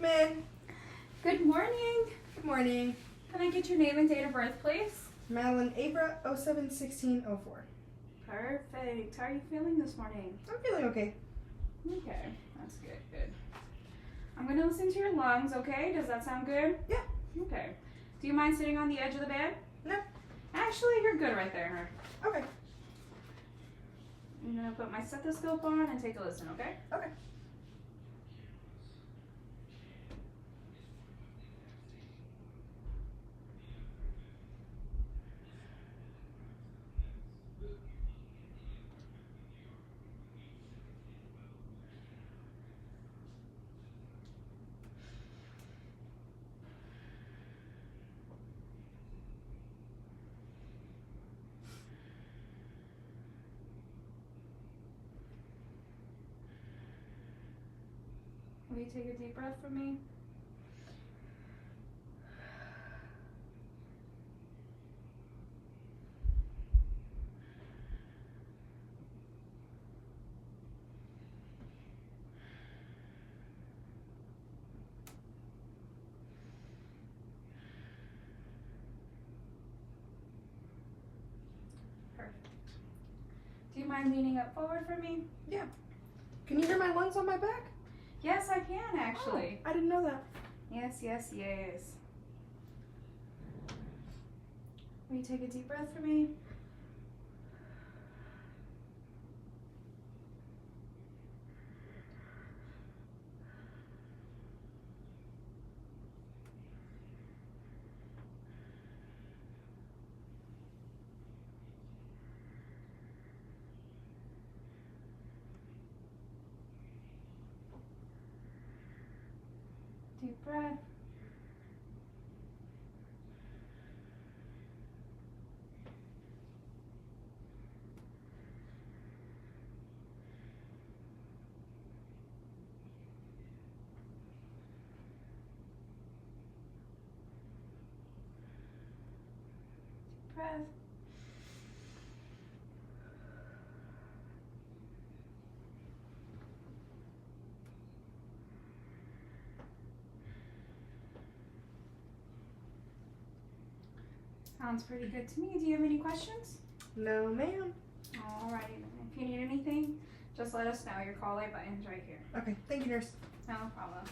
Min. Good morning. Good morning. Can I get your name and date of birth, please? Madeline Abra, 07-16-04. Perfect. How are you feeling this morning? I'm feeling okay. Okay, that's good. I'm going to listen to your lungs, okay? Does that sound good? Yeah. Okay. Do you mind sitting on the edge of the bed? No. Actually, you're good right there. Okay. I'm going to put my stethoscope on and take a listen, okay? Okay. Will you take a deep breath for me? Perfect. Do you mind leaning up forward for me? Yeah. Can you hear my lungs on my back? Yes, I can actually. Oh, I didn't know that. Yes. Will you take a deep breath for me? Deep breath. Breath. Sounds pretty good to me. Do you have any questions? No, ma'am. Alrighty then. If you need anything, just let us know. Your call light button's right here. Okay. Thank you, nurse. No problem.